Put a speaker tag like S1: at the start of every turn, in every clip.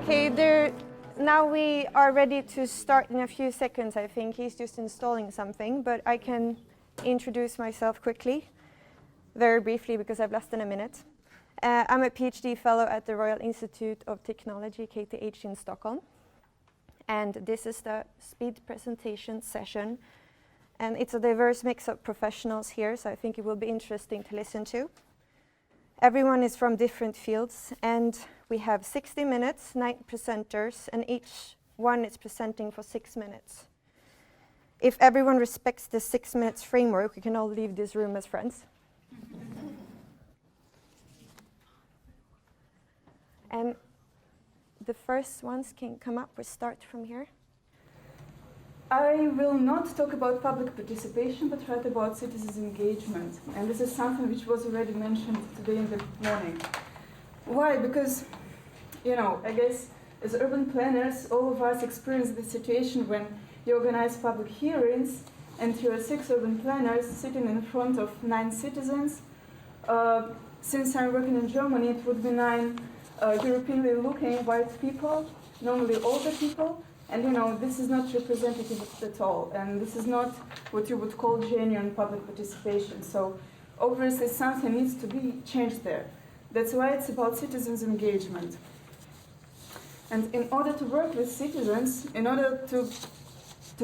S1: Okay, now we are ready to start in a few seconds, I think. He's just installing something, but I can introduce myself quickly, very briefly, because I've less than a minute. I'm a PhD fellow at the Royal Institute of Technology, KTH, in Stockholm. And this is the speed presentation session. And it's a diverse mix of professionals here, so I think it will be interesting to listen to. Everyone is from different fields, and we have 60 minutes, 9 presenters, and each one is presenting for 6 minutes. If everyone respects the 6 minutes framework, we can all leave this room as friends. And the first ones can come up. We'll start from here.
S2: I will not talk about public participation, but rather about citizens' engagement. And this is something which was already mentioned today in the morning. Why? Because, I guess as urban planners, all of us experience the situation when you organize public hearings and you are 6 urban planners sitting in front of 9 citizens. Since I'm working in Germany, it would be 9 Europeanly looking white people, normally older people. And this is not representative at all, and this is not what you would call genuine public participation. So obviously something needs to be changed there. That's why it's about citizens' engagement. And in order to work with citizens, in order to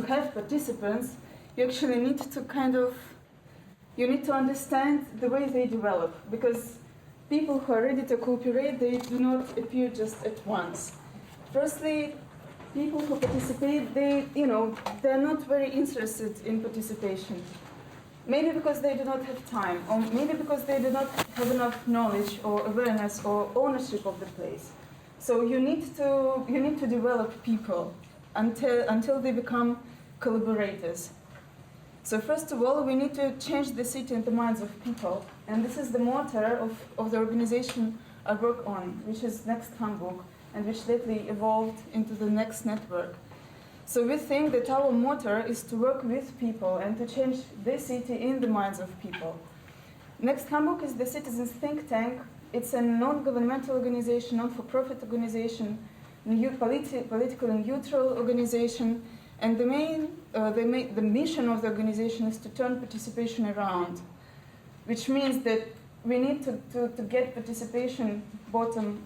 S2: have participants, you actually need to you need to understand the way they develop, because people who are ready to cooperate, they do not appear just at once. Firstly, people who participate, they're not very interested in participation. Maybe because they do not have time, or maybe because they do not have enough knowledge or awareness or ownership of the place. So you need to develop people until they become collaborators. So first of all, we need to change the city in the minds of people, and this is the motto of the organization I work on, which is Next Hamburg, and which lately evolved into the Next Network. So we think that our motto is to work with people and to change the city in the minds of people. Next Hamburg is the citizens' think tank. It's a non-governmental organization, non-for-profit organization, politically neutral organization, and the mission of the organization is to turn participation around, which means that we need to get participation bottom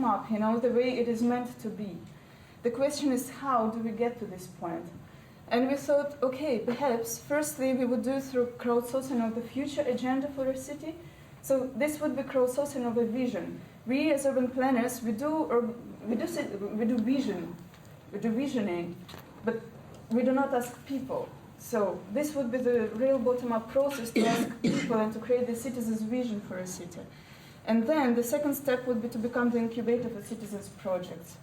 S2: up, the way it is meant to be. The question is, how do we get to this point? And we thought, okay, perhaps firstly we would do it through crowdsourcing of the future agenda for a city. So this would be crowdsourcing of a vision. We as urban planners, we do visioning, but we do not ask people. So this would be the real bottom-up process, to ask people and to create the citizens' vision for a city. And then the second step would be to become the incubator for citizens' projects.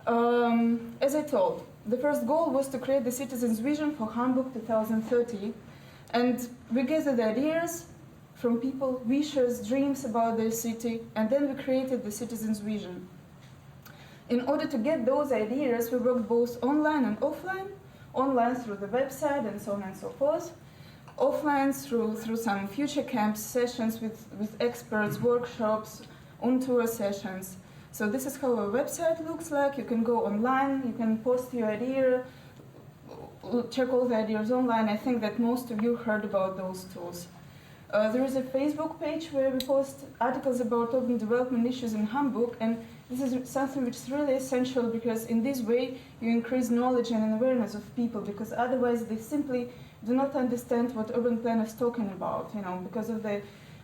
S2: As I told, the first goal was to create the citizens' vision for Hamburg 2030. And we gathered ideas from people, wishes, dreams about their city, and then we created the citizens' vision. In order to get those ideas, we worked both online and offline. Online through the website and so on and so forth. Offline through some future camp sessions with experts, workshops, on-tour sessions. So this is how our website looks like. You can go online, you can post your idea, check all the ideas online. I think that most of you heard about those tools. There is a Facebook page where we post articles about urban development issues in Hamburg, and this is something which is really essential, because in this way you increase knowledge and awareness of people, because otherwise they simply do not understand what urban planners talking about, because of the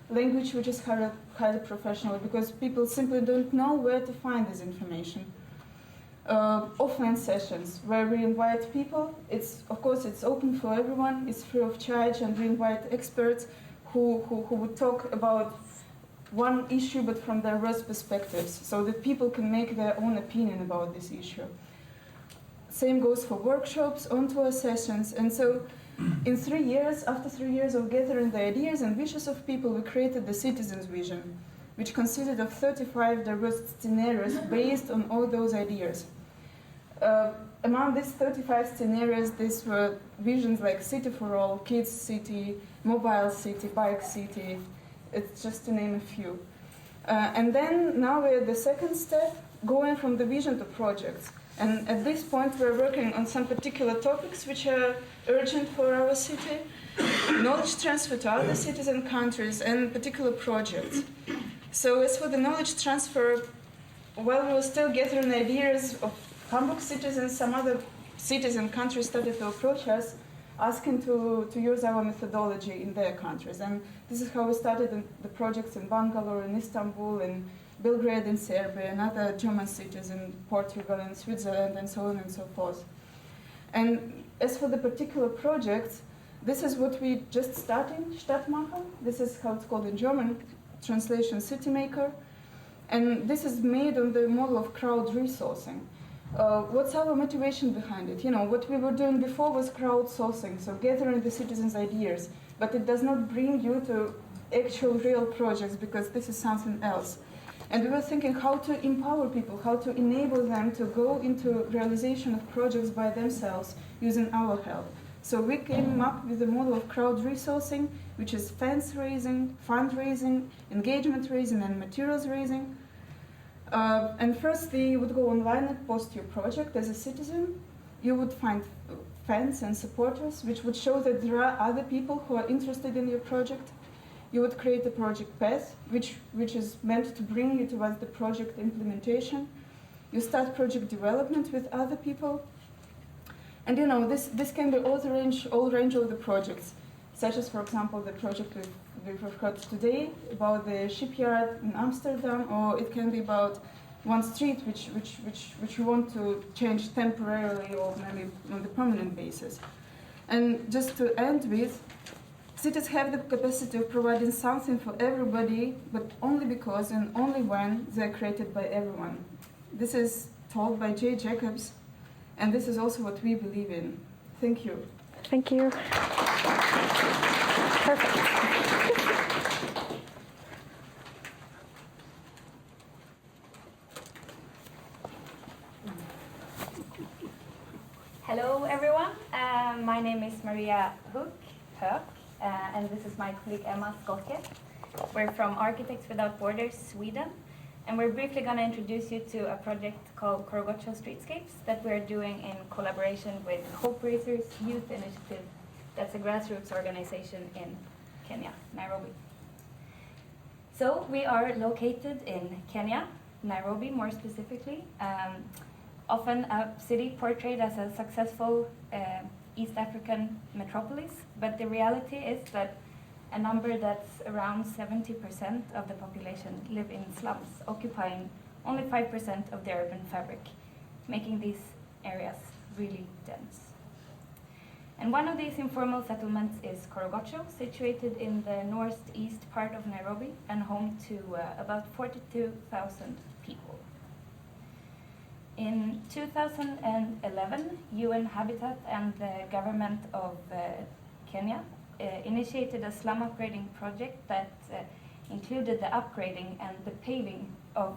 S2: language which is highly professional, because people simply don't know where to find this information. Offline sessions where we invite people. Of course it's open for everyone, it's free of charge, and we invite experts who would talk about one issue but from diverse perspectives, so that people can make their own opinion about this issue. Same goes for workshops, on-tour sessions, and so in 3 years, after 3 years of gathering the ideas and wishes of people, we created the citizens' vision, which consisted of 35 diverse scenarios based on all those ideas. Among these 35 scenarios, these were visions like city for all, kids city, mobile city, bike city, it's just to name a few. And then now we're at the second step, going from the vision to projects. And at this point, we're working on some particular topics which are urgent for our city, knowledge transfer to other cities and countries, and particular projects. So as for the knowledge transfer, well, we were still gathering ideas of Hamburg cities, and some other cities and countries started to approach us, asking to use our methodology in their countries. And this is how we started the projects in Bangalore, in Istanbul, in Belgrade in Serbia, and other German cities in Portugal and Switzerland, and so on and so forth. And as for the particular projects, this is what we just started, Stadtmacher. This is how it's called in German, translation City Maker. And this is made on the model of crowd resourcing. What's our motivation behind it? You know, what we were doing before was crowdsourcing, so gathering the citizens' ideas, but it does not bring you to actual real projects, because this is something else. And we were thinking how to empower people, how to enable them to go into realization of projects by themselves using our help. So we came up with a model of crowd resourcing, which is funds raising, fundraising, engagement raising, and materials raising. And first, you would go online and post your project as a citizen. You would find fans and supporters, which would show that there are other people who are interested in your project. You would create a project path, which is meant to bring you towards the project implementation. You start project development with other people. And you know, this can be all range of the projects, such as, for example, the project we've heard today about the shipyard in Amsterdam, or it can be about one street which you want to change temporarily or maybe on the permanent basis. And just to end with, cities have the capacity of providing something for everybody, but only because and only when they're created by everyone. This is told by J. Jacobs, and this is also what we believe in. Thank you.
S1: Thank you. Perfect.
S3: Hello, everyone. My name is Maria Höök, and this is my colleague Emma Skolke. We're from Architects Without Borders, Sweden, and we're briefly going to introduce you to a project called Korogocho Streetscapes that we're doing in collaboration with Hope Raisers Youth Initiative. That's a grassroots organization in Kenya, Nairobi. So we are located in Kenya, Nairobi more specifically, often a city portrayed as a successful East African metropolis, but the reality is that a number that's around 70% of the population live in slums, occupying only 5% of the urban fabric, making these areas really dense. And one of these informal settlements is Korogocho, situated in the northeast part of Nairobi and home to about 42,000 people. In 2011, UN Habitat and the government of Kenya initiated a slum upgrading project that included the upgrading and the paving of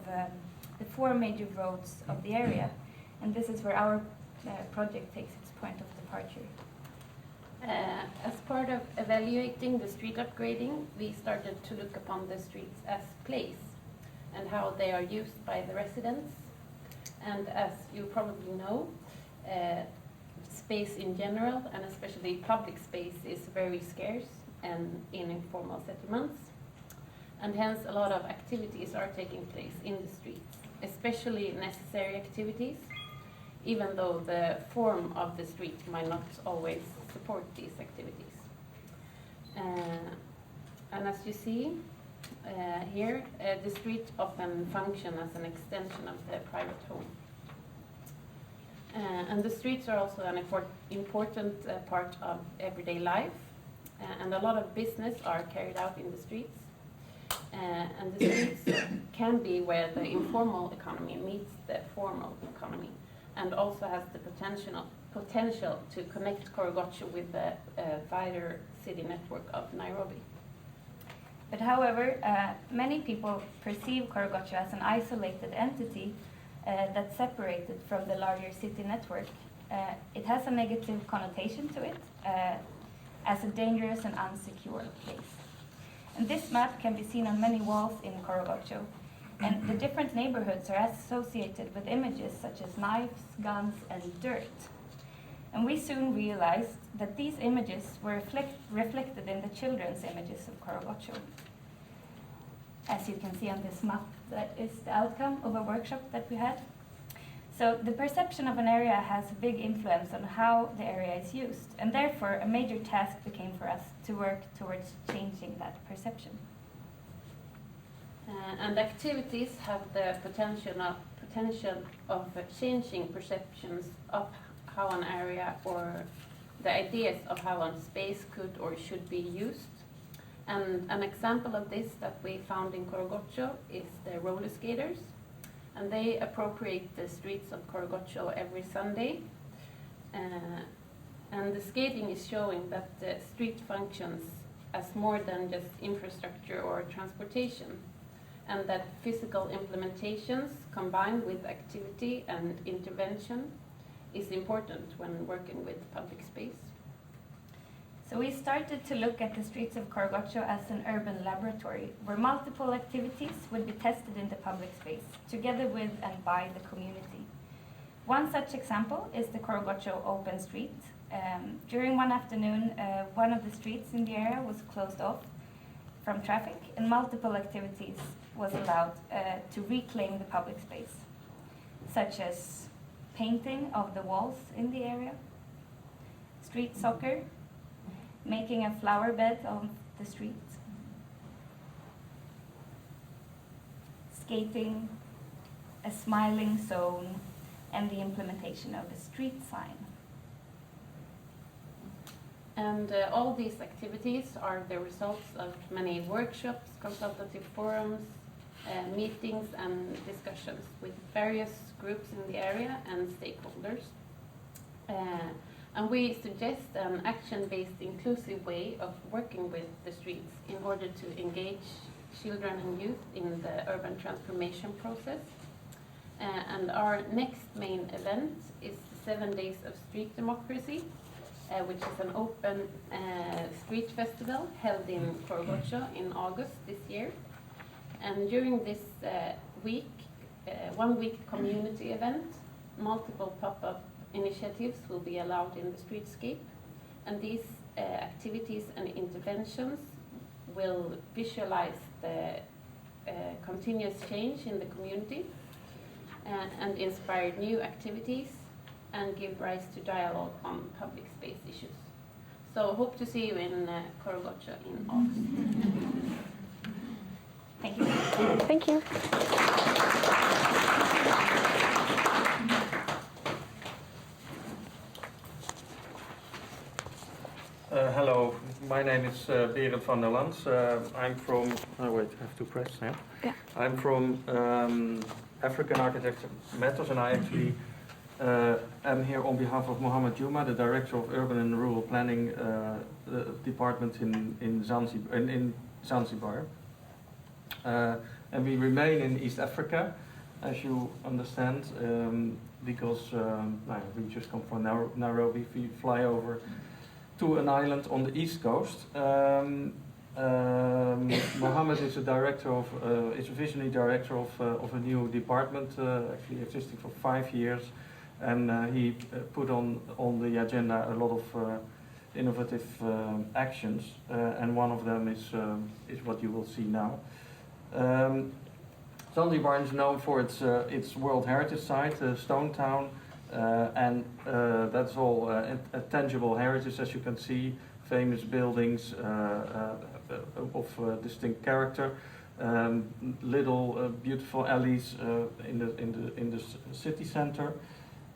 S3: the 4 major roads of the area. And this is where our project takes its point of departure.
S4: As part of evaluating the street upgrading, we started to look upon the streets as place and how they are used by the residents. And as you probably know, space in general, and especially public space, is very scarce and in informal settlements. And hence a lot of activities are taking place in the streets, especially necessary activities, even though the form of the street might not always support these activities. And as you see here, the street often function as an extension of the private home. And the streets are also an important part of everyday life, and a lot of business are carried out in the streets. And the streets can be where the informal economy meets the formal economy, and also has the potential to connect Korogocho with the wider city network of Nairobi.
S3: But however, many people perceive Korogocho as an isolated entity that's separated from the larger city network. It has a negative connotation to it as a dangerous and unsecure place. And this map can be seen on many walls in Korogocho. And the different neighborhoods are associated with images such as knives, guns, and dirt. And we soon realized that these images were reflected in the children's images of Korogocho. As you can see on this map, that is the outcome of a workshop that we had. So the perception of an area has a big influence on how the area is used, and therefore a major task became for us to work towards changing that perception.
S4: And activities have the potential of changing perceptions of how an area or the ideas of how a space could or should be used. And an example of this that we found in Korogocho is the roller skaters. And they appropriate the streets of Korogocho every Sunday. And the skating is showing that the street functions as more than just infrastructure or transportation, and that physical implementations combined with activity and intervention is important when working with public space.
S3: So we started to look at the streets of Korogocho as an urban laboratory where multiple activities would be tested in the public space, together with and by the community. One such example is the Korogocho Open Street. During one afternoon, one of the streets in the area was closed off from traffic, and multiple activities was allowed to reclaim the public space, such as painting of the walls in the area, street soccer, making a flower bed on the street, skating, a smiling zone, and the implementation of a street sign.
S4: And all these activities are the results of many workshops, consultative forums, meetings and discussions with various groups in the area and stakeholders. And we suggest an action-based inclusive way of working with the streets in order to engage children and youth in the urban transformation process. And our next main event is the 7 Days of Street Democracy, which is an open street festival held in Korogocho in August this year. And during this week, 1 week community event, multiple pop-up initiatives will be allowed in the streetscape, and these activities and interventions will visualize the continuous change in the community and inspire new activities and give rise to dialogue on public space issues. So hope to see you in Korogocho in August.
S3: Thank you.
S1: Thank you.
S5: Hello, my name is Berend van der Lans. I'm from, oh wait, I have to press now.
S1: Yeah.
S5: I'm from African Architecture Matters, and I actually am here on behalf of Mohammed Juma, the Director of Urban and Rural Planning Department in Zanzibar. And we remain in East Africa, as you understand, because we just come from Nairobi. We fly over to an island on the east coast. Mohammed is a director of, is a visionary director of a new department, actually existing for 5 years, and he put on the agenda a lot of innovative actions, and one of them is what you will see now. Zanzibar is known for its World Heritage Site, Stone Town. And that's all tangible heritage, as you can see, famous buildings of distinct character, little beautiful alleys in the city center,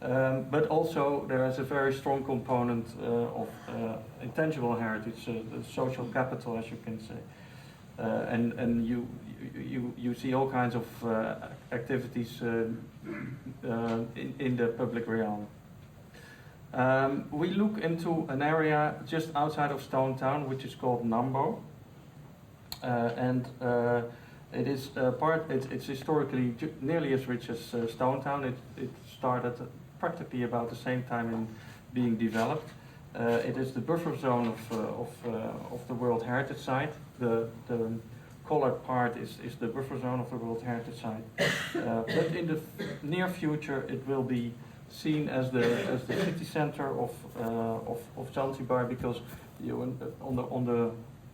S5: but also there is a very strong component of intangible heritage, the social capital, as you can say, and you see all kinds of activities in the public realm. We look into an area just outside of Stone Town, which is called Nambo, and it is it's historically nearly as rich as Stone Town. It started practically about the same time in being developed. It is the buffer zone of the World Heritage Site. The colored part is the buffer zone of the World Heritage Site. But in the near future, it will be seen as the city center of Zanzibar, because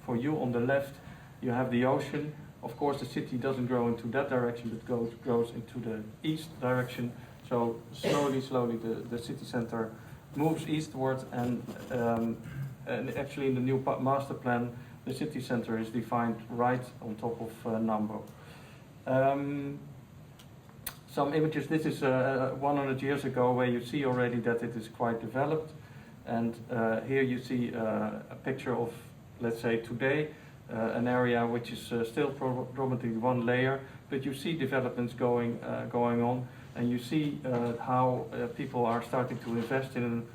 S5: for you on the left, you have the ocean. Of course, the city doesn't grow into that direction, but grows into the east direction. So slowly, the city center moves eastward, and actually in the new master plan, the city center is defined right on top of Nambo. Some images. This is 100 years ago, where you see already that it is quite developed, and here you see a picture of, let's say, today. An area which is still predominantly one layer, but you see developments going on, and you see how people are starting to invest in an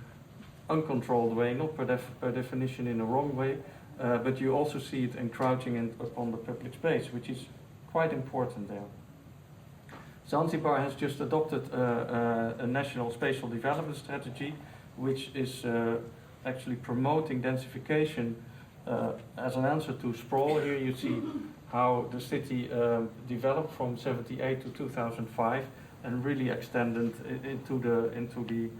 S5: uncontrolled way, not per definition in a wrong way, but you also see it encroaching upon the public space, which is quite important there. Zanzibar has just adopted a national spatial development strategy, which is actually promoting densification as an answer to sprawl. Here you see how the city developed from 1978 to 2005 and really extended into the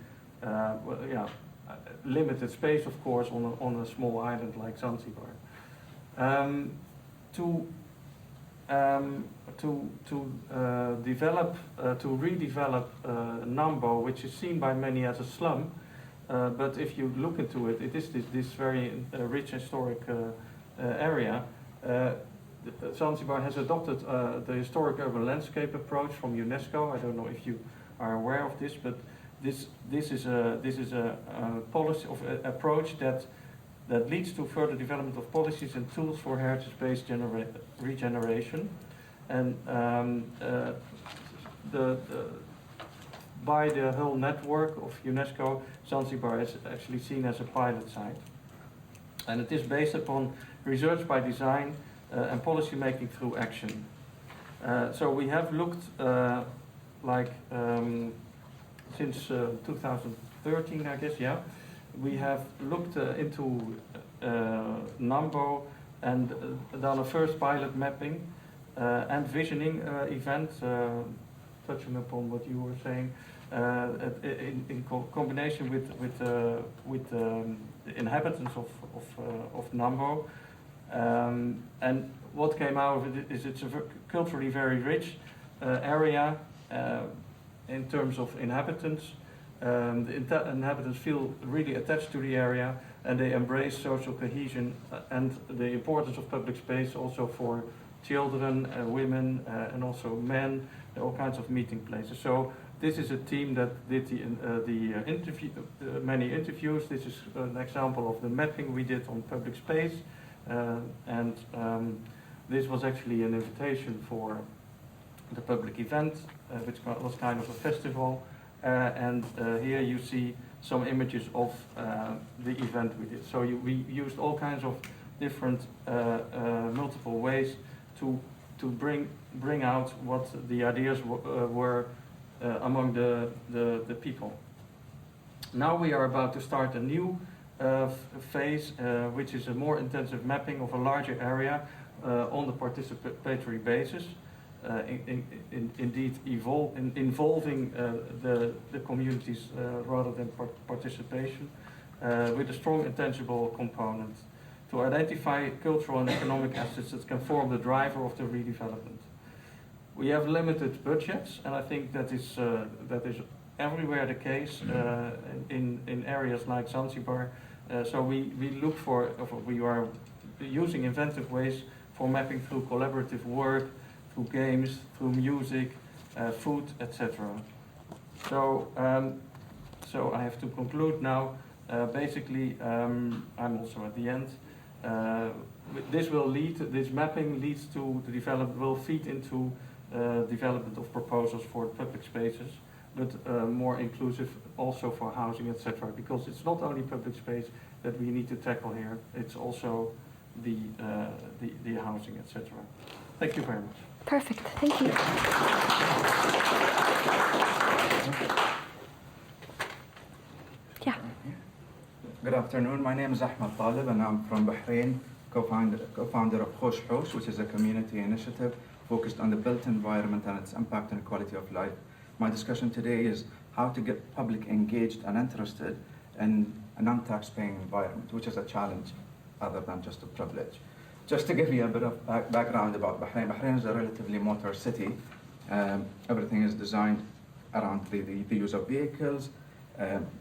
S5: limited space, of course, on a small island like Zanzibar. To redevelop Nambo, which is seen by many as a slum, but if you look into it, it is this very rich historic area. Zanzibar has adopted the historic urban landscape approach from UNESCO. I don't know if you are aware of this, but this is a policy of approach that leads to further development of policies and tools for heritage-based regeneration, and by the whole network of UNESCO, Zanzibar is actually seen as a pilot site. And it is based upon research by design and policy making through action. So we have looked since 2013, I guess, yeah. We have looked into Nambo and done a first pilot mapping and visioning event, touching upon what you were saying, in combination with the inhabitants of Nambo. And what came out of it is it's a culturally very rich area in terms of inhabitants. The inhabitants feel really attached to the area, and they embrace social cohesion and the importance of public space also for children, women, and also men, all kinds of meeting places. So this is a team that did many interviews. This is an example of the mapping we did on public space, and this was actually an invitation for the public event, which was kind of a festival. And here you see some images of the event we did. So we used all kinds of different multiple ways to bring out what the ideas were among the people. Now we are about to start a new phase, which is a more intensive mapping of a larger area on the participatory basis. Indeed involving the communities rather than participation, with a strong intangible component to identify cultural and economic assets that can form the driver of the redevelopment. We have limited budgets, and I think that is everywhere the case in areas like Zanzibar. So we look for, we are using inventive ways for mapping through collaborative work, through games, through music, food, etc. So I have to conclude now. Basically, I'm also at the end. This mapping leads to the development, will feed into development of proposals for public spaces, but more inclusive also for housing, etc. Because it's not only public space that we need to tackle here, it's also the housing, etc. Thank you very much.
S1: Perfect, thank you. Yeah.
S6: Good afternoon. My name is Ahmed Talib and I'm from Bahrain, co-founder of Khosh Hosh, which is a community initiative focused on the built environment and its impact on quality of life. My discussion today is how to get public engaged and interested in a non-tax-paying environment, which is a challenge other than just a privilege. Just to give you a bit of background about Bahrain, Bahrain is a relatively motor city. Everything is designed around the use of vehicles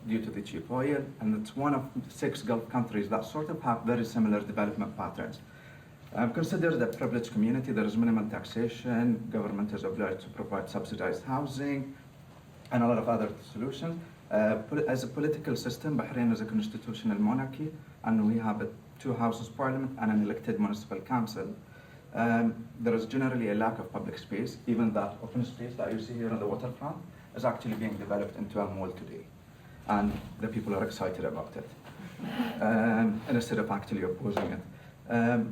S6: due to the cheap oil, and it's one of 6 Gulf countries that sort of have very similar development patterns. Considered a privileged community, there is minimal taxation, government is obliged to provide subsidized housing, and a lot of other solutions. As a political system, Bahrain is a constitutional monarchy, and we have 2 houses of parliament and an elected municipal council. There is generally a lack of public space. Even that open space that you see here on the waterfront is actually being developed into a mall today, and the people are excited about it, instead of actually opposing it.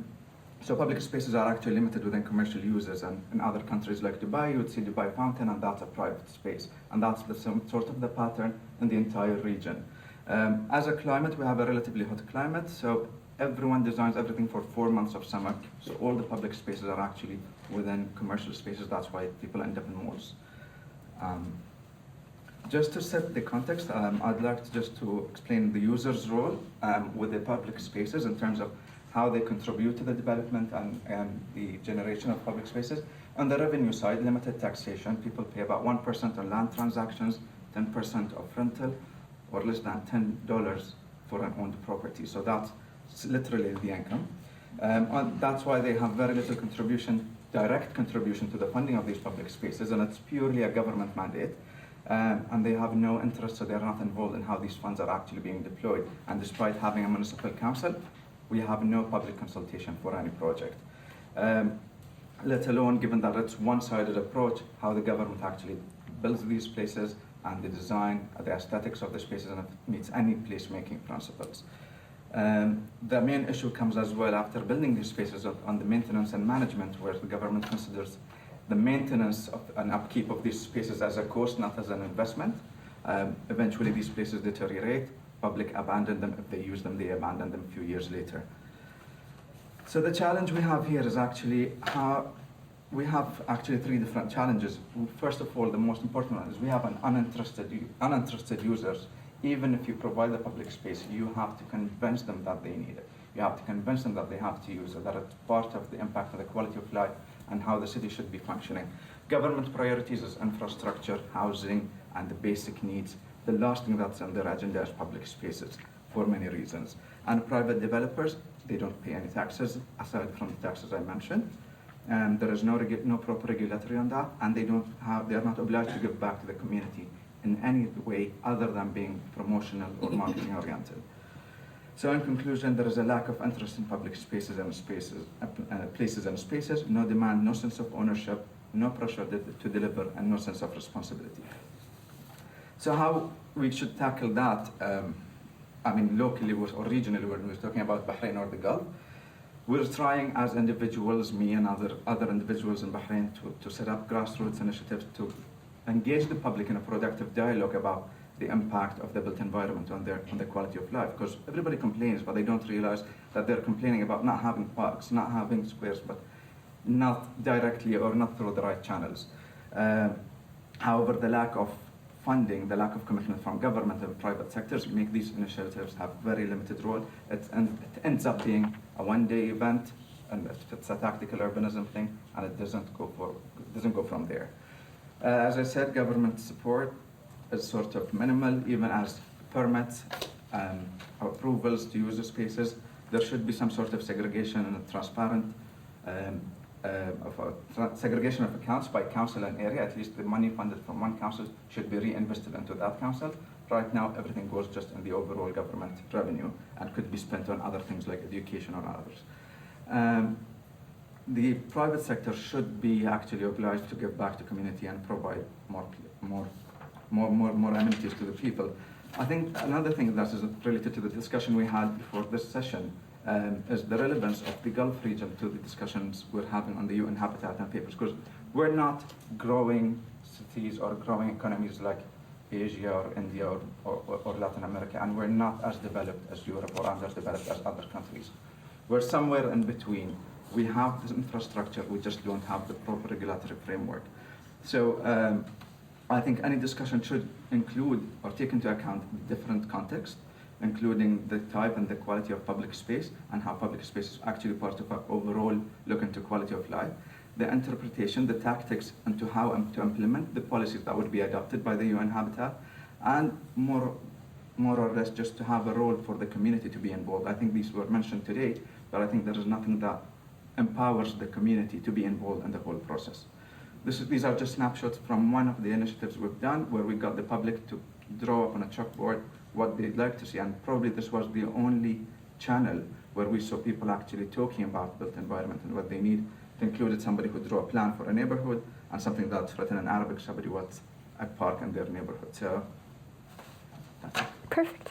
S6: So public spaces are actually limited within commercial uses, and in other countries like Dubai, you would see Dubai Fountain, and that's a private space, and that's the sort of the pattern in the entire region. As a climate, we have a relatively hot climate, so everyone designs everything for 4 months of summer, so all the public spaces are actually within commercial spaces. That's why people end up in malls. Just to set the context, I'd like to explain the user's role with the public spaces in terms of how they contribute to the development and the generation of public spaces. On the revenue side, limited taxation. People pay about 1% on land transactions, 10% of rental, or less than $10 for an owned property. So that's literally the income. That's why they have very little direct contribution to the funding of these public spaces, and it's purely a government mandate. And they have no interest, so they're not involved in how these funds are actually being deployed. And despite having a municipal council, we have no public consultation for any project. Let alone, given that it's one-sided approach, how the government actually builds these places and the design, the aesthetics of the spaces, and if it meets any place-making principles. The main issue comes as well after building these spaces on the maintenance and management, where the government considers the maintenance and upkeep of these spaces as a cost, not as an investment. Eventually, these places deteriorate. Public abandon them. If they use them, they abandon them a few years later. So the challenge we have here is actually we have 3 different challenges. First of all, the most important one is we have uninterested users. Even if you provide the public space, you have to convince them that they need it. You have to convince them that they have to use it, that it's part of the impact on the quality of life and how the city should be functioning. Government priorities is infrastructure, housing, and the basic needs. The last thing that's on their agenda is public spaces, for many reasons. And private developers, they don't pay any taxes, aside from the taxes I mentioned. And there is no proper regulatory on that, and they are not obliged to give back to the community in any way other than being promotional or marketing oriented. So in conclusion, there is a lack of interest in public spaces and places and spaces, no demand, no sense of ownership, no pressure to deliver, and no sense of responsibility. So how we should tackle that, locally or regionally, when we're talking about Bahrain or the Gulf, we're trying as individuals, me and other individuals in Bahrain, to set up grassroots initiatives to engage the public in a productive dialogue about the impact of the built environment on the quality of life. Because everybody complains, but they don't realize that they're complaining about not having parks, not having squares, but not directly or not through the right channels. However, the lack of funding, the lack of commitment from government and private sectors make these initiatives have very limited role. It ends up being a one-day event, and it's a tactical urbanism thing, and it doesn't go from there. As I said, government support is sort of minimal, even as permits, approvals to use the spaces. There should be some sort of segregation and transparent segregation of accounts by council and area. At least the money funded from one council should be reinvested into that council. Right now, everything goes just in the overall government revenue and could be spent on other things like education or others. The private sector should be actually obliged to give back to community and provide more amenities to the people. I think another thing that is related to the discussion we had before this session is the relevance of the Gulf region to the discussions we're having on the UN Habitat and Papers, because we're not growing cities or growing economies like Asia or India or Latin America, and we're not as developed as Europe or underdeveloped as other countries. We're somewhere in between. We have this infrastructure, we just don't have the proper regulatory framework. So I think any discussion should include or take into account different contexts, including the type and the quality of public space and how public space is actually part of our overall look into quality of life, the interpretation, the tactics, and to how to implement the policies that would be adopted by the UN Habitat, and more or less just to have a role for the community to be involved. I think these were mentioned today, but I think there is nothing that empowers the community to be involved in the whole process. These are just snapshots from one of the initiatives we've done where we got the public to draw up on a chalkboard what they'd like to see, and probably this was the only channel where we saw people actually talking about built environment and what they need. It included somebody who drew a plan for a neighborhood and something that's written in Arabic, somebody wants a park in their neighborhood. So that's it.
S1: Perfect.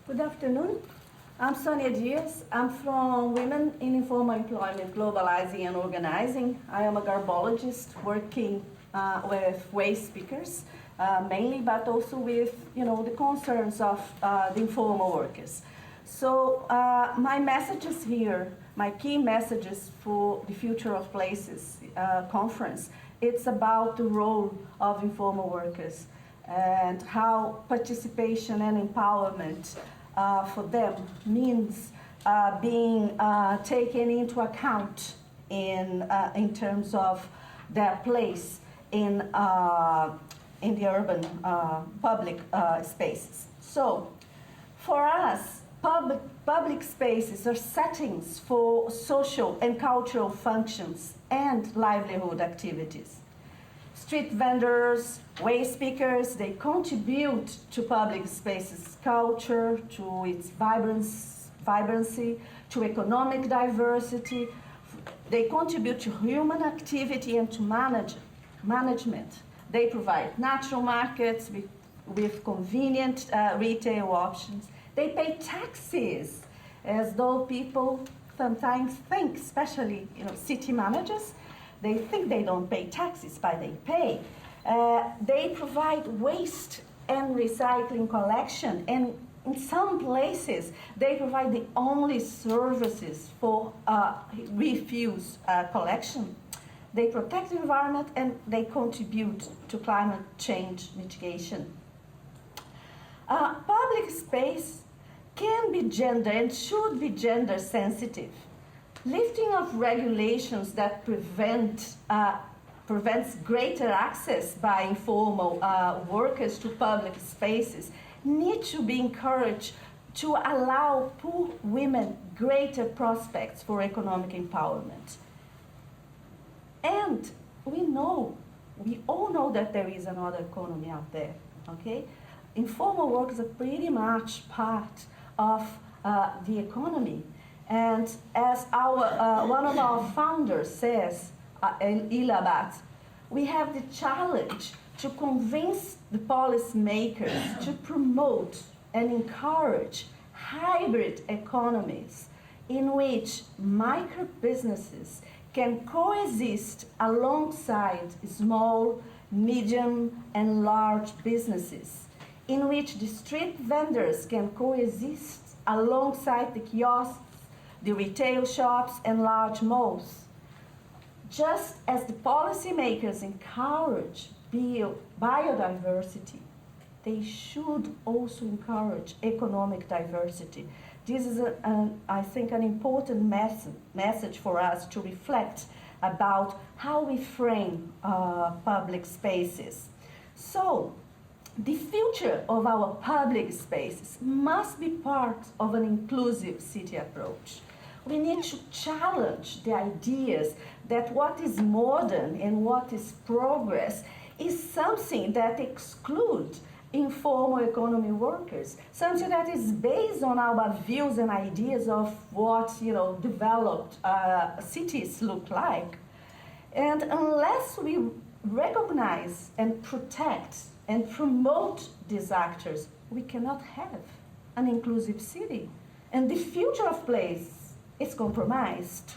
S7: Good afternoon. I'm Sonia Dias. I'm from Women in Informal Employment, Globalizing and Organizing. I am a garbologist working with waste pickers, mainly, but also with the concerns of the informal workers. So my messages here, my key messages for the Future of Places conference, it's about the role of informal workers and how participation and empowerment for them means being taken into account in terms of their place in the urban public spaces. So for us, public spaces are settings for social and cultural functions and livelihood activities. Street vendors, waste pickers, they contribute to public spaces culture, to its vibrancy, to economic diversity. They contribute to human activity and to management. They provide natural markets with convenient retail options. They pay taxes, as though people sometimes think, especially city managers, they think they don't pay taxes, but they pay. They provide waste and recycling collection, and in some places, they provide the only services for refuse collection. They protect the environment and they contribute to climate change mitigation. Public space can be gender and should be gender sensitive. Lifting of regulations that prevents greater access by informal workers to public spaces need to be encouraged to allow poor women greater prospects for economic empowerment. And we all know that there is another economy out there, okay? Informal workers are pretty much part of the economy. And as one of our founders says, Ilabat, we have the challenge to convince the policymakers to promote and encourage hybrid economies in which micro businesses can coexist alongside small, medium, and large businesses, in which the street vendors can coexist alongside the kiosks, the retail shops, and large malls. Just as the policymakers encourage biodiversity, they should also encourage economic diversity. This is, I think, an important message for us to reflect about how we frame public spaces. So, the future of our public spaces must be part of an inclusive city approach. We need to challenge the ideas that what is modern and what is progress is something that excludes informal economy workers, something that is based on our views and ideas of what developed cities look like. And unless we recognize and protect and promote these actors, we cannot have an inclusive city. And the future of place is compromised.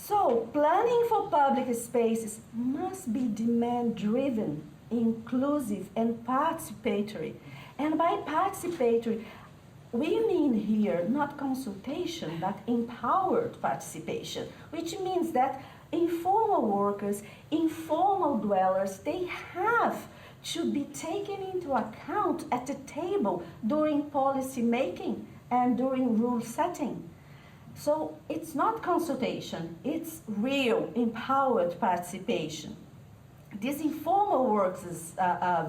S7: So, planning for public spaces must be demand-driven, inclusive, and participatory. And by participatory, we mean here not consultation, but empowered participation, which means that informal workers, informal dwellers, they have to be taken into account at the table during policy making and during rule setting. So it's not consultation, it's real empowered participation. These informal workers'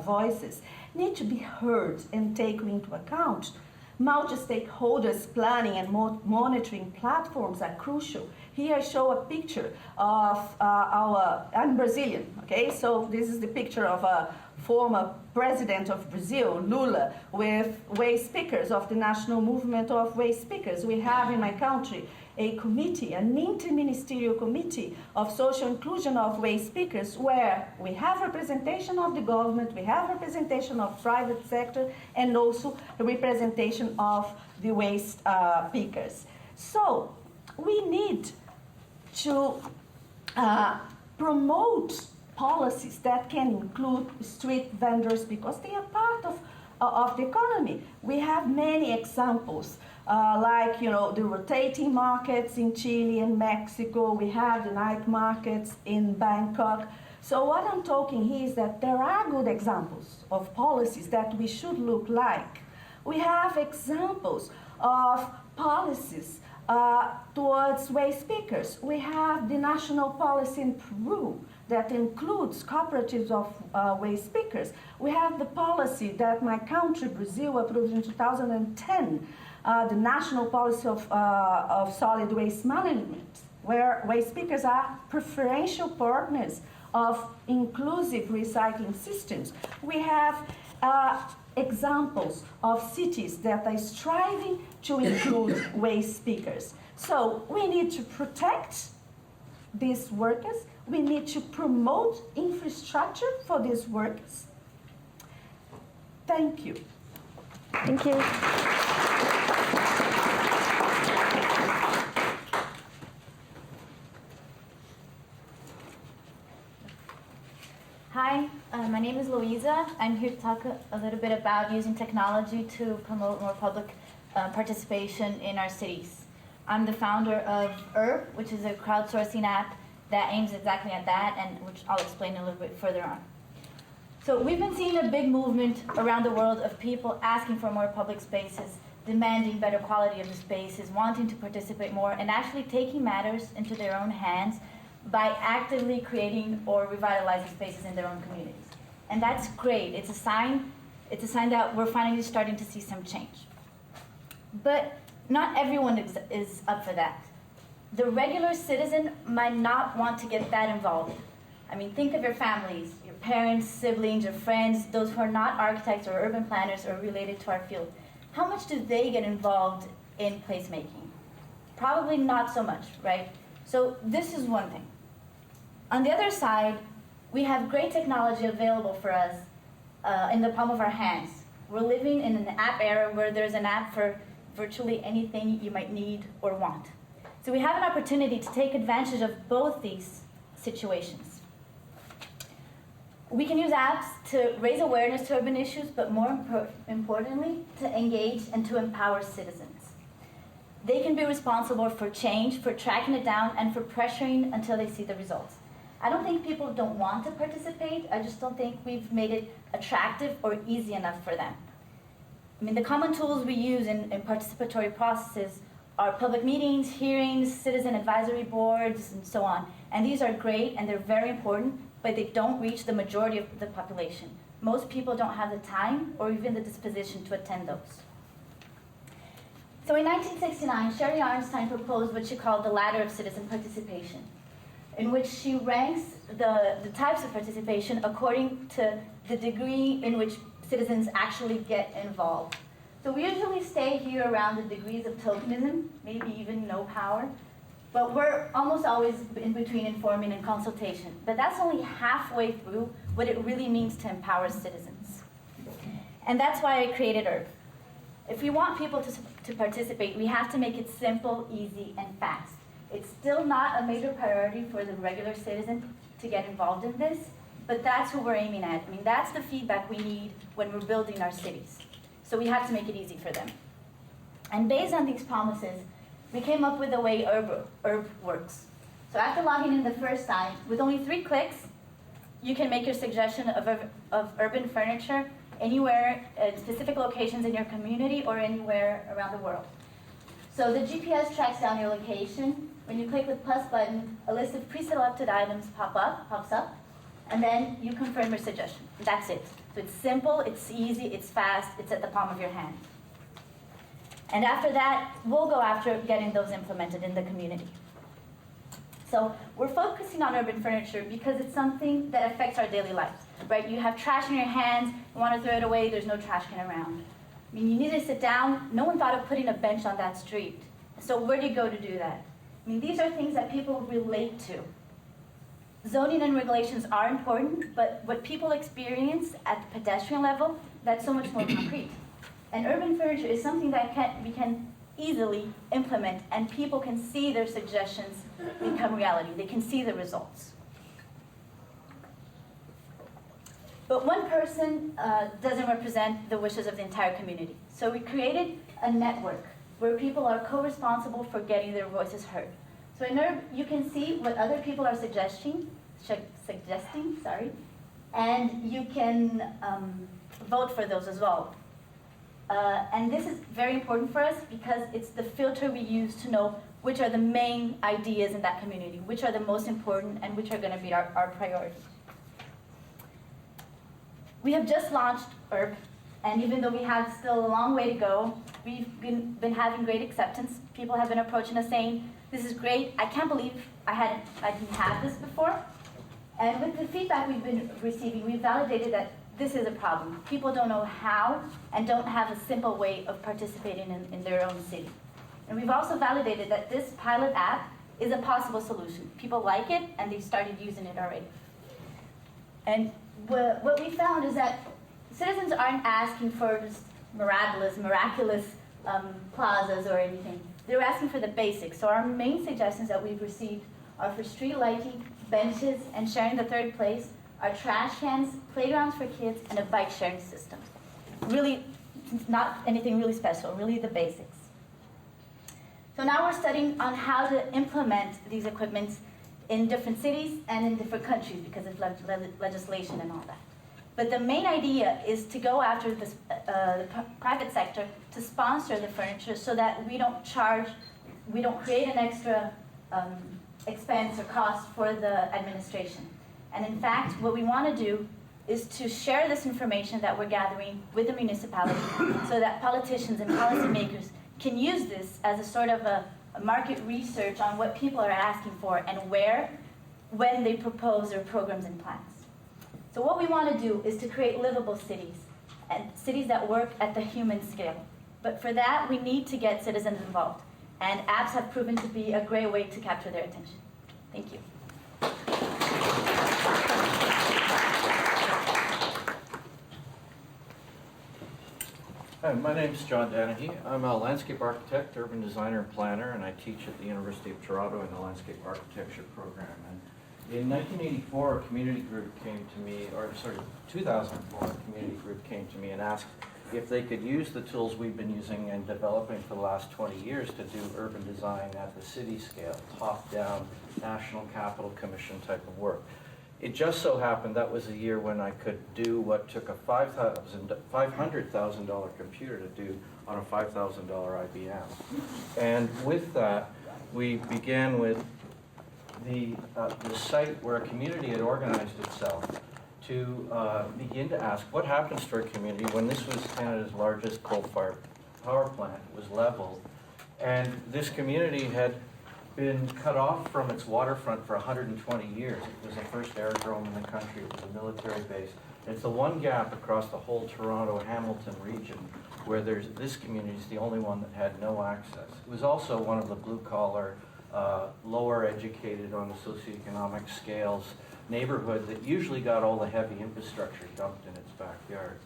S7: voices need to be heard and taken into account. Multi-stakeholders planning and monitoring platforms are crucial. Here I show a picture of I'm Brazilian, okay? So this is the picture of a former president of Brazil, Lula, with waste pickers of the National Movement of Waste Pickers. We have in my country a committee, an interministerial committee of social inclusion of waste pickers, where we have representation of the government, we have representation of private sector, and also the representation of the waste pickers. So we need to promote policies that can include street vendors because they are part of the economy. We have many examples, like the rotating markets in Chile and Mexico. We have the night markets in Bangkok. So what I'm talking here is that there are good examples of policies that we should look like. We have examples of policies towards waste pickers. We have the national policy in Peru that includes cooperatives of waste pickers. We have the policy that my country, Brazil, approved in 2010, the national policy of solid waste management, where waste pickers are preferential partners of inclusive recycling systems. We have examples of cities that are striving to include waste pickers. So we need to protect these workers. We need to promote infrastructure for these workers. Thank you.
S1: Thank you.
S3: Hi, my name is Luiza. I'm here to talk a little bit about using technology to promote more public participation in our cities. I'm the founder of Herb, which is a crowdsourcing app that aims exactly at that, and which I'll explain a little bit further on. So we've been seeing a big movement around the world of people asking for more public spaces, demanding better quality of the spaces, wanting to participate more, and actually taking matters into their own hands by actively creating or revitalizing spaces in their own communities. And that's great. It's a sign that we're finally starting to see some change. But not everyone is up for that. The regular citizen might not want to get that involved. I mean, think of your families, your parents, siblings, your friends, those who are not architects or urban planners or related to our field. How much do they get involved in placemaking? Probably not so much, right? So this is one thing. On the other side, we have great technology available for us in the palm of our hands. We're living in an app era where there's an app for virtually anything you might need or want. So we have an opportunity to take advantage of both these situations. We can use apps to raise awareness to urban issues, but more importantly, to engage and to empower citizens. They can be responsible for change, for tracking it down, and for pressuring until they see the results. I don't think people don't want to participate, I just don't think we've made it attractive or easy enough for them. I mean, the common tools we use in participatory processes are public meetings, hearings, citizen advisory boards, and so on. And these are great and they're very important, but they don't reach the majority of the population. Most people don't have the time or even the disposition to attend those. So in 1969, Sherry Arnstein proposed what she called the ladder of citizen participation, in which she ranks the types of participation according to the degree in which citizens actually get involved. So we usually stay here around the degrees of tokenism, maybe even no power, but we're almost always in between informing and consultation. But that's only halfway through what it really means to empower citizens. And that's why I created Herb. If we want people to participate, we have to make it simple, easy, and fast.
S8: It's still not a major priority for the regular citizen to get involved in this, but that's who we're aiming at. I mean, that's the feedback we need when we're building our cities. So we have to make it easy for them. And based on these promises, we came up with the way Urb works. So after logging in the first time, with only 3 clicks, you can make your suggestion of urban furniture anywhere at specific locations in your community or anywhere around the world. So the GPS tracks down your location. When you click the plus button, a list of pre-selected items pops up, and then you confirm your suggestion. That's it. So it's simple, it's easy, it's fast, it's at the palm of your hand. And after that, we'll go after getting those implemented in the community. So we're focusing on urban furniture because it's something that affects our daily lives, right? You have trash in your hands, you want to throw it away, there's no trash can around. I mean, you need to sit down. No one thought of putting a bench on that street. So where do you go to do that? I mean, these are things that people relate to. Zoning and regulations are important, but what people experience at the pedestrian level, that's so much more concrete. And urban furniture is something that we can easily implement, and people can see their suggestions become reality. They can see the results. But one person doesn't represent the wishes of the entire community. So we created a network where people are co-responsible for getting their voices heard. So in Urb, you can see what other people are suggesting, and you can vote for those as well. And this is very important for us because it's the filter we use to know which are the main ideas in that community, which are the most important, and which are going to be our priorities. We have just launched Urb, and even though we have still a long way to go, we've been having great acceptance. People have been approaching us saying, "This is great. I can't believe I didn't have this before." And with the feedback we've been receiving, we've validated that this is a problem. People don't know how and don't have a simple way of participating in their own city. And we've also validated that this pilot app is a possible solution. People like it, and they've started using it already. And what we found is that citizens aren't asking for just miraculous plazas or anything. They're asking for the basics. So our main suggestions that we've received are for street lighting, benches, and sharing the third place, are trash cans, playgrounds for kids, and a bike sharing system. Really, not anything really special, really the basics. So now we're studying on how to implement these equipments in different cities and in different countries because of legislation and all that. But the main idea is to go after the private sector to sponsor the furniture so that we don't create an extra expense or cost for the administration. And in fact, what we want to do is to share this information that we're gathering with the municipality so that politicians and policymakers can use this as a sort of a market research on what people are asking for and when they propose their programs and plans. So what we want to do is to create livable cities, and cities that work at the human scale. But for that, we need to get citizens involved. And apps have proven to be a great way to capture their attention. Thank you.
S9: Hi, my name is John Danahy. I'm a landscape architect, urban designer, and planner, and I teach at the University of Toronto in the landscape architecture program. And in 1984, a community group came to me, 2004, a community group came to me and asked if they could use the tools we've been using and developing for the last 20 years to do urban design at the city scale, top-down, National Capital Commission type of work. It just so happened that was a year when I could do what took a $500,000 computer to do on a $5,000 IBM. And with that, we began with the site where a community had organized itself to begin to ask what happens to our community when this was Canada's largest coal-fired power plant was leveled, and this community had been cut off from its waterfront for 120 years. It was the first aerodrome in the country. It was a military base. And it's the one gap across the whole Toronto-Hamilton region where this community is the only one that had no access. It was also one of the blue-collar, lower educated on the socioeconomic scales neighborhood that usually got all the heavy infrastructure dumped in its backyard.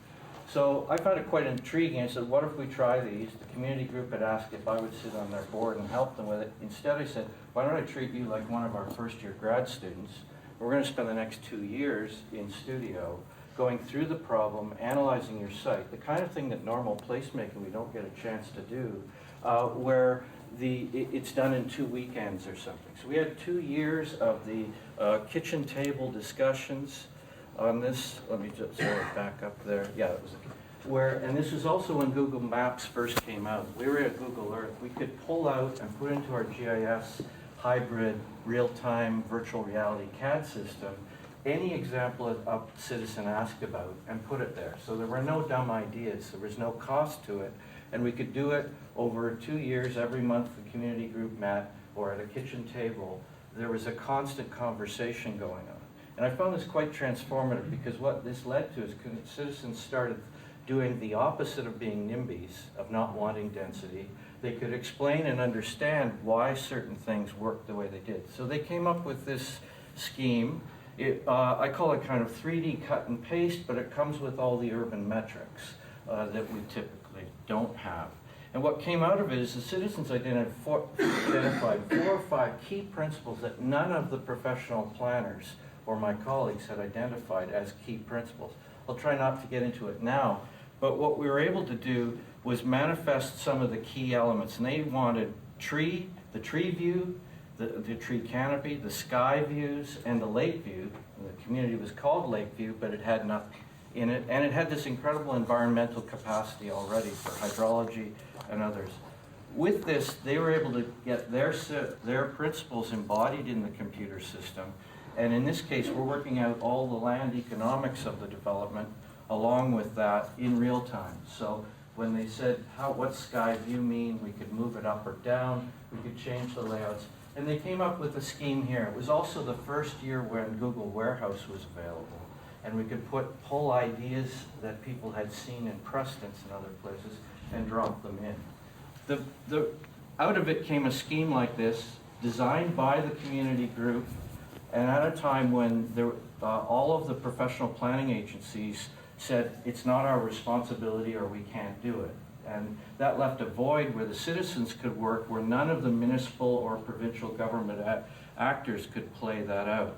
S9: So I found it quite intriguing. I said, what if we try these? The community group had asked if I would sit on their board and help them with it. Instead, I said, why don't I treat you like one of our first-year grad students? We're going to spend the next 2 years in studio going through the problem, analyzing your site, the kind of thing that normal placemaking we don't get a chance to do, where it's done in 2 weekends or something. So we had 2 years of the kitchen table discussions on this. Let me just sort of back up there. Yeah, it was and this was also when Google Maps first came out. We were at Google Earth. We could pull out and put into our GIS hybrid real-time virtual reality CAD system any example a citizen asked about and put it there. So there were no dumb ideas. There was no cost to it. And we could do it over 2 years. Every month the community group met, or at a kitchen table. There was a constant conversation going on. And I found this quite transformative, because what this led to is citizens started doing the opposite of being NIMBYs, of not wanting density. They could explain and understand why certain things worked the way they did. So they came up with this scheme. I call it kind of 3D cut and paste, but it comes with all the urban metrics that we typically don't have. And what came out of it is the citizens identified 4 or 5 key principles that none of the professional planners or my colleagues had identified as key principles. I'll try not to get into it now, but what we were able to do was manifest some of the key elements. And they wanted the tree view, the tree canopy, the sky views, and the lake view. The community was called Lake View, but it had nothing in it. And it had this incredible environmental capacity already for hydrology and others. With this, they were able to get their principles embodied in the computer system. And in this case, we're working out all the land economics of the development along with that in real time. So when they said, what's sky view mean? We could move it up or down. We could change the layouts. And they came up with a scheme here. It was also the first year when Google Warehouse was available. And we could pull ideas that people had seen in precedents in other places and drop them in. Out of it came a scheme like this, designed by the community group, and at a time when all of the professional planning agencies said it's not our responsibility or we can't do it. And that left a void where the citizens could work, where none of the municipal or provincial government actors could play that out.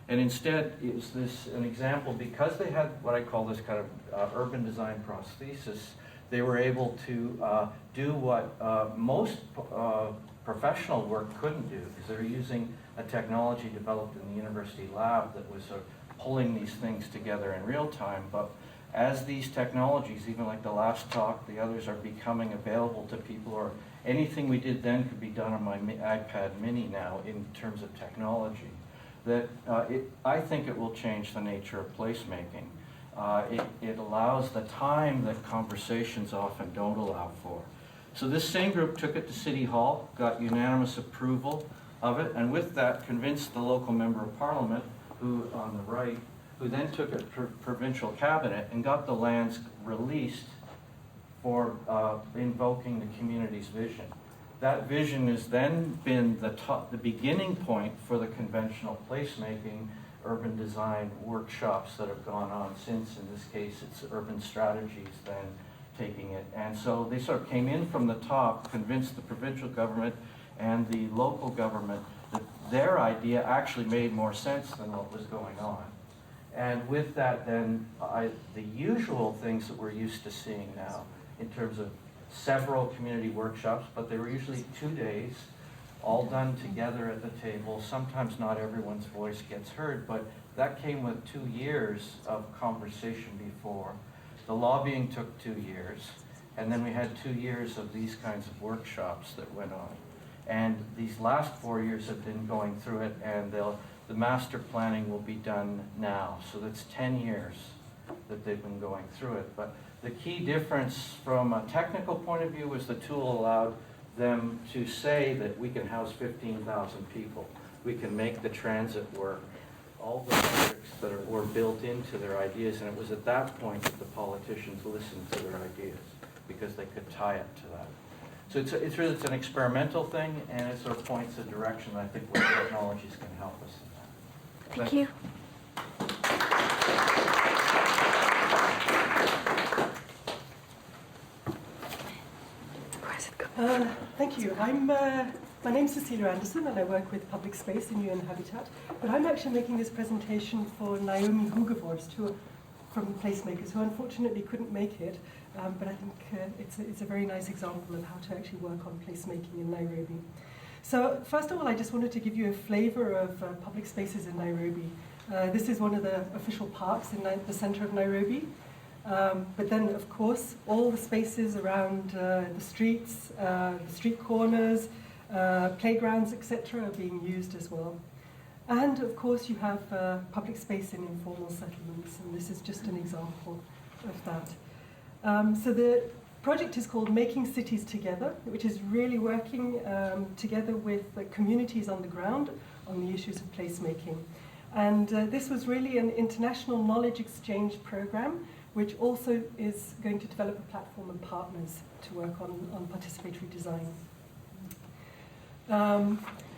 S9: And instead, is this an example, because they had what I call this kind of urban design prosthesis, they were able to do what most professional work couldn't do, because they were using a technology developed in the university lab that was pulling these things together in real time. But as these technologies, even like the last talk, the others are becoming available to people, or anything we did then could be done on my iPad mini now in terms of technology, that I think it will change the nature of placemaking. It allows the time that conversations often don't allow for. So this same group took it to City Hall, got unanimous approval of it, and with that convinced the local member of parliament, who on the right, who then took it to provincial cabinet and got the lands released for invoking the community's vision. That vision has then been the beginning point for the conventional placemaking urban design workshops that have gone on since. In this case, it's urban strategies then taking it. And so they sort of came in from the top, convinced the provincial government and the local government that their idea actually made more sense than what was going on. And with that, then, the usual things that we're used to seeing now in terms of several community workshops, but they were usually 2 days, all done together at the table. Sometimes not everyone's voice gets heard, but that came with 2 years of conversation before. The lobbying took 2 years, and then we had 2 years of these kinds of workshops that went on. And these last 4 years have been going through it, and the master planning will be done now. So that's 10 years that they've been going through it. But the key difference from a technical point of view was the tool allowed them to say that we can house 15,000 people. We can make the transit work. All the metrics that were built into their ideas, and it was at that point that the politicians listened to their ideas, because they could tie it to that. So it's an experimental thing, and it sort of points a direction I think where technologies can help us in that.
S1: Thank you.
S10: you. My name's Cecilia Anderson and I work with Public Space in UN Habitat, but I'm actually making this presentation for Naomi Hugevorst, who from Placemakers, who unfortunately couldn't make it, but I think it's a very nice example of how to actually work on placemaking in Nairobi. So first of all, I just wanted to give you a flavor of public spaces in Nairobi. This is one of the official parks in the center of Nairobi. But then, of course, all the spaces around the streets, the street corners, playgrounds, etc. are being used as well. And, of course, you have public space in informal settlements, and this is just an example of that. So the project is called Making Cities Together, which is really working together with the communities on the ground on the issues of placemaking. And this was really an international knowledge exchange program, which also is going to develop a platform and partners to work on participatory design.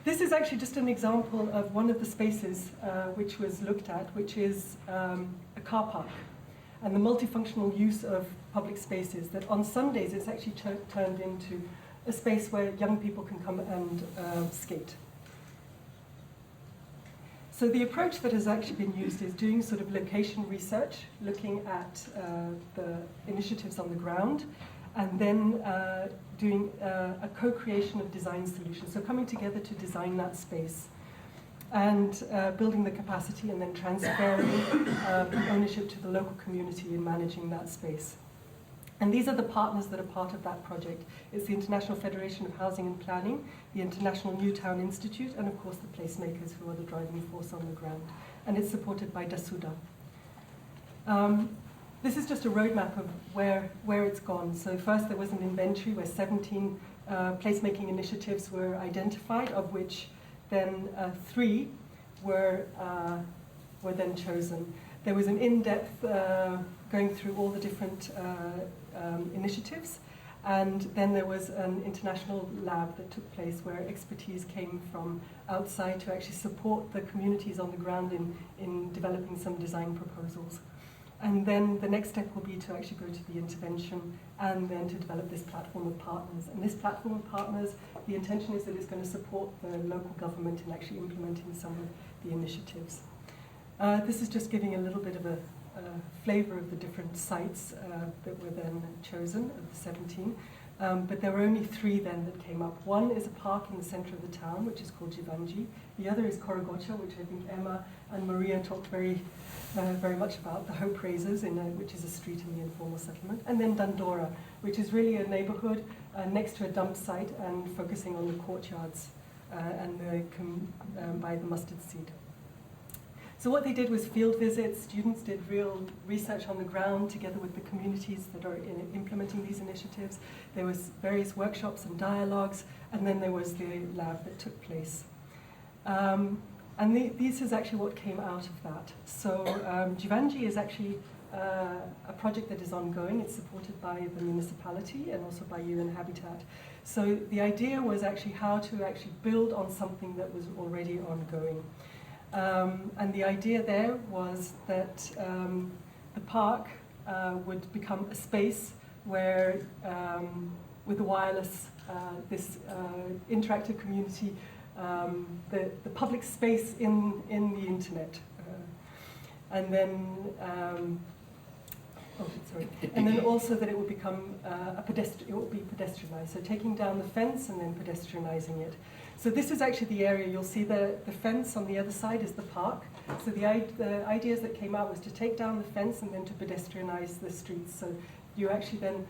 S10: This is actually just an example of one of the spaces which was looked at, which is a car park, and the multifunctional use of public spaces, that on Sundays it's actually turned into a space where young people can come and skate. So the approach that has actually been used is doing sort of location research, looking at the initiatives on the ground, and then doing a co-creation of design solutions. So coming together to design that space and building the capacity and then transferring ownership to the local community in managing that space. And these are the partners that are part of that project. It's the International Federation of Housing and Planning, the International Newtown Institute, and of course the Placemakers, who are the driving force on the ground. And it's supported by Dasuda. This is just a roadmap of where it's gone. So first there was an inventory where 17 placemaking initiatives were identified, of which then 3 were then chosen. There was an in-depth going through all the different initiatives, and then there was an international lab that took place where expertise came from outside to actually support the communities on the ground in developing some design proposals. And then the next step will be to actually go to the intervention and then to develop this platform of partners. And this platform of partners, the intention is that it's going to support the local government in actually implementing some of the initiatives. This is just giving a little bit of a flavor of the different sites that were then chosen of the 17. But there were only 3 then that came up. One is a park in the center of the town, which is called Jivanji. The other is Korogocha, which I think Emma and Maria talked very much about, the Hope Raisers, which is a street in the informal settlement. And then Dandora, which is really a neighborhood next to a dump site and focusing on the courtyards by the mustard seed. So what they did was field visits. Students did real research on the ground together with the communities that are implementing these initiatives. There was various workshops and dialogues, and then there was the lab that took place. And this is actually what came out of that. So Jivanji is actually a project that is ongoing. It's supported by the municipality and also by UN Habitat. So the idea was actually how to actually build on something that was already ongoing. And the idea there was that the park would become a space where, with the wireless, this interactive community, the public space in the internet, and then and then also that it would become it would be pedestrianized. So taking down the fence and then pedestrianizing it. So this is actually the area. You'll see the fence on the other side is the park. So the ideas that came out was to take down the fence and then to pedestrianize the streets. So you actually then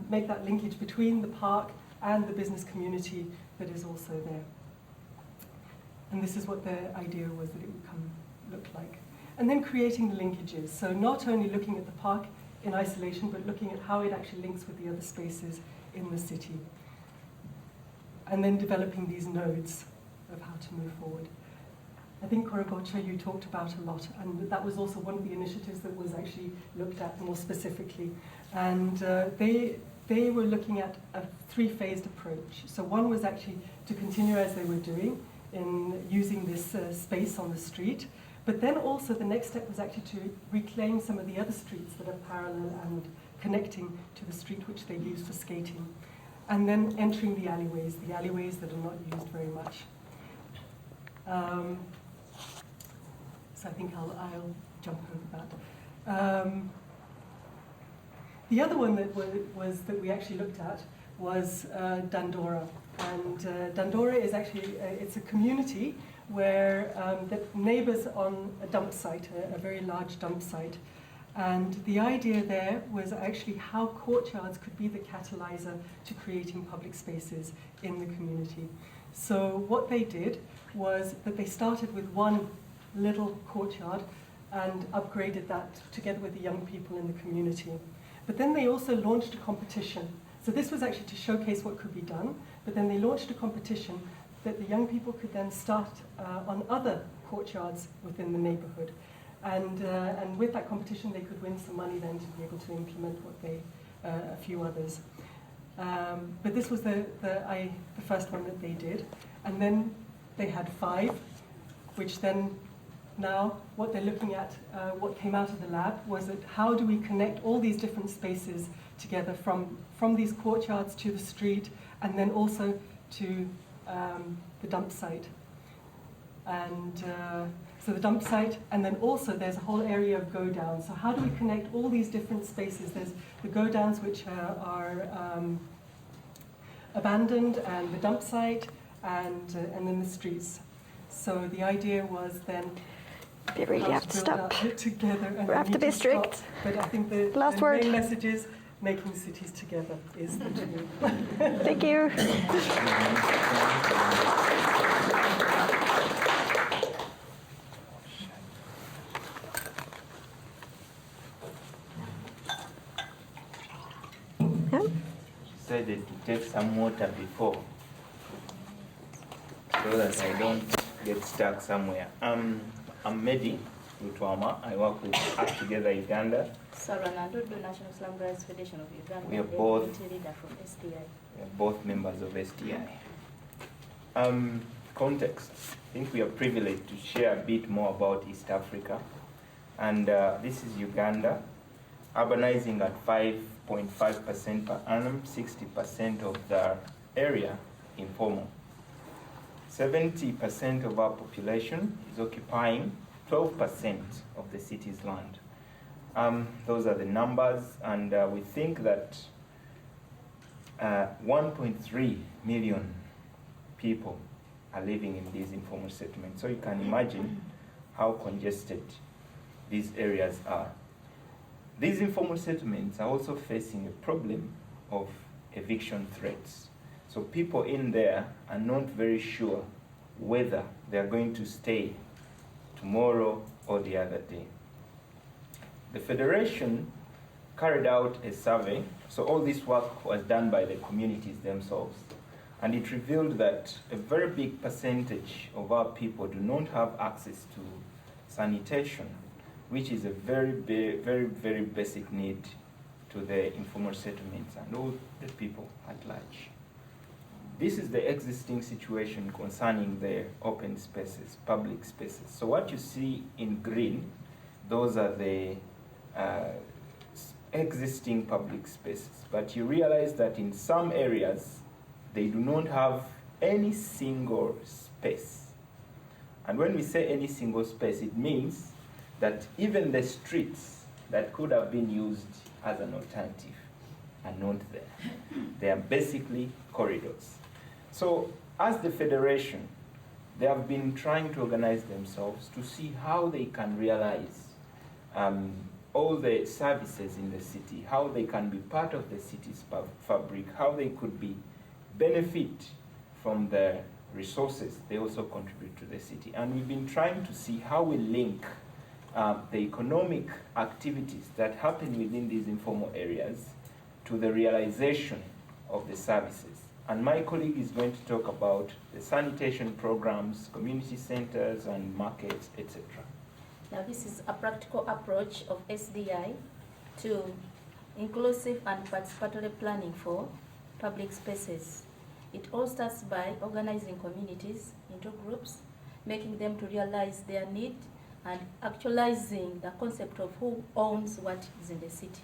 S10: make that linkage between the park and the business community that is also there. And this is what the idea was, that it would look like. And then creating the linkages. So not only looking at the park in isolation, but looking at how it actually links with the other spaces in the city. And then developing these nodes of how to move forward. I think Korogocha you talked about a lot, and that was also one of the initiatives that was actually looked at more specifically. And they were looking at a 3-phased approach. So one was actually to continue as they were doing in using this space on the street, but then also the next step was actually to reclaim some of the other streets that are parallel and connecting to the street which they use for skating. and then entering the alleyways that are not used very much. So I think I'll jump over that. The other one that that we actually looked at was Dandora. And Dandora is actually, it's a community where the neighbours on a dump site, a very large dump site. And the idea there was actually how courtyards could be the catalyzer to creating public spaces in the community. So what they did was that they started with one little courtyard and upgraded that together with the young people in the community. But then they also launched a competition. So this was actually to showcase what could be done, but then they launched a competition that the young people could then start on other courtyards within the neighbourhood. And with that competition, they could win some money then to be able to implement what a few others. But this was the first one that they did. And then they had 5, which then now what they're looking at, what came out of the lab, was that how do we connect all these different spaces together from these courtyards to the street, and then also to the dump site. And so the dump site, and then also there's a whole area of go-downs. So how do we connect all these different spaces? There's the go-downs which are abandoned, and the dump site, and then the streets. So the idea was then
S1: You really have to stop.
S10: Together, and
S1: We have to be strict.
S10: stop. But I think the
S1: Last word.
S10: main message is making cities together is the dream.
S1: Thank you.
S11: Said to take some water before, so that I don't get stuck somewhere. I'm Medi Rutwama. I work with Act Together Uganda.
S12: Saranado, the National Slum Rights Federation of Uganda.
S11: We are both
S12: leader from SDI.
S11: We are both members of SDI. Context. I think we are privileged to share a bit more about East Africa. And this is Uganda, urbanizing at 5.5% per annum, 60% of the area informal. 70% of our population is occupying 12% of the city's land. Those are the numbers, and we think that 1.3 million people are living in these informal settlements. So you can imagine how congested these areas are. These informal settlements are also facing a problem of eviction threats. So people in there are not very sure whether they're going to stay tomorrow or the other day. The Federation carried out a survey, so all this work was done by the communities themselves, and it revealed that a very big percentage of our people do not have access to sanitation, which is a very, very basic need to the informal settlements and all the people at large. This is the existing situation concerning the open spaces, public spaces. So what you see in green, those are the existing public spaces. But you realize that in some areas, they do not have any single space. And when we say any single space, it means that even the streets that could have been used as an alternative are not there. They are basically corridors. So as the Federation, they have been trying to organize themselves to see how they can realize all the services in the city, how they can be part of the city's fabric, how they could benefit from the resources they also contribute to the city. And we've been trying to see how we link the economic activities that happen within these informal areas to the realization of the services. And my colleague is going to talk about the sanitation programs, community centers, and markets, etc.
S12: Now this is a practical approach of SDI to inclusive and participatory planning for public spaces. It all starts by organizing communities into groups, making them to realize their need, and actualizing the concept of who owns what is in the city.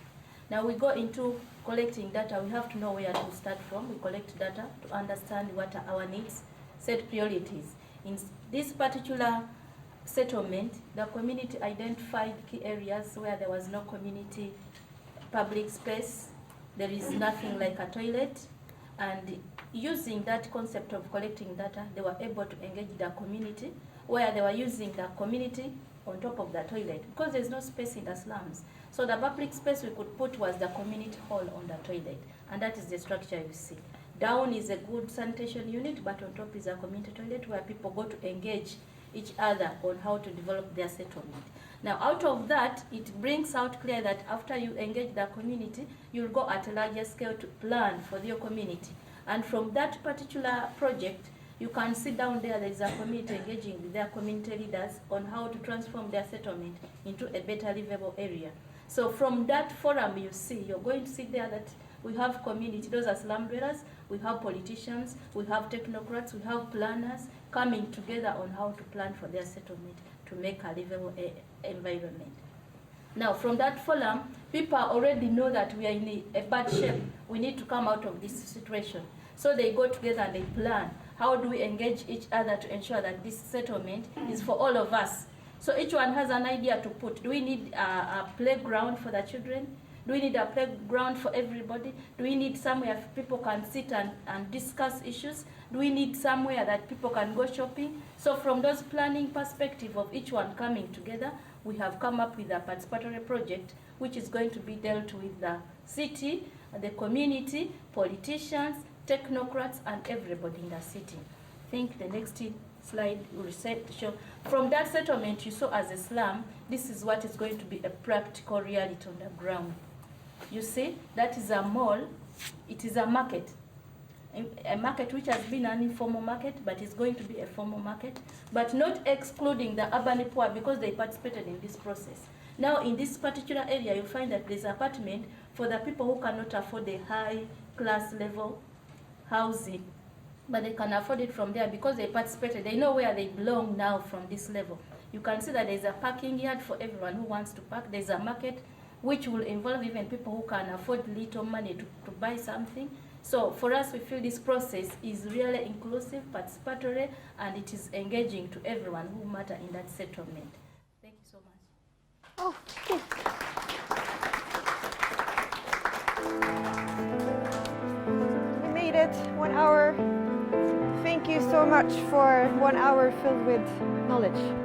S12: Now we go into collecting data. We have to know where to start from. We collect data to understand what are our needs, set priorities. In this particular settlement, the community identified key areas where there was no community public space. There is nothing like a toilet. And using that concept of collecting data, they were able to engage the community, where they were using the community on top of the toilet, because there's no space in the slums. So the public space we could put was the community hall on the toilet, and that is the structure you see. Down is a good sanitation unit, but on top is a community toilet where people go to engage each other on how to develop their settlement. Now, out of that, it brings out clear that after you engage the community, you'll go at a larger scale to plan for your community. And from that particular project, you can see down there is a community engaging with their community leaders on how to transform their settlement into a better livable area. So from that forum you see, you're going to see there that we have community, those are slum dwellers, we have politicians, we have technocrats, we have planners coming together on how to plan for their settlement to make a livable environment. Now from that forum, people already know that we are in a bad shape. We need to come out of this situation. So they go together and they plan. How do we engage each other to ensure that this settlement is for all of us? So each one has an idea to put. Do we need a playground for the children? Do we need a playground for everybody? Do we need somewhere people can sit and discuss issues? Do we need somewhere that people can go shopping? So from those planning perspective of each one coming together, we have come up with a participatory project which is going to be dealt with the city, the community, politicians, technocrats, and everybody in the city. I think the next slide will show. From that settlement you saw as a slum, this is what is going to be a practical reality on the ground. You see, that is a mall, it is a market which has been an informal market, but is going to be a formal market, but not excluding the urban poor because they participated in this process. Now in this particular area, you find that there's an apartment for the people who cannot afford the high class level housing, but they can afford it from there because they participated. They know where they belong now from this level. You can see that there's a parking yard for everyone who wants to park. There's a market which will involve even people who can afford little money to buy something. So for us, we feel this process is really inclusive, participatory, and it is engaging to everyone who matter in that settlement. Thank you so much.
S1: Oh, okay. We made it 1 hour. Thank you so much for 1 hour filled with knowledge.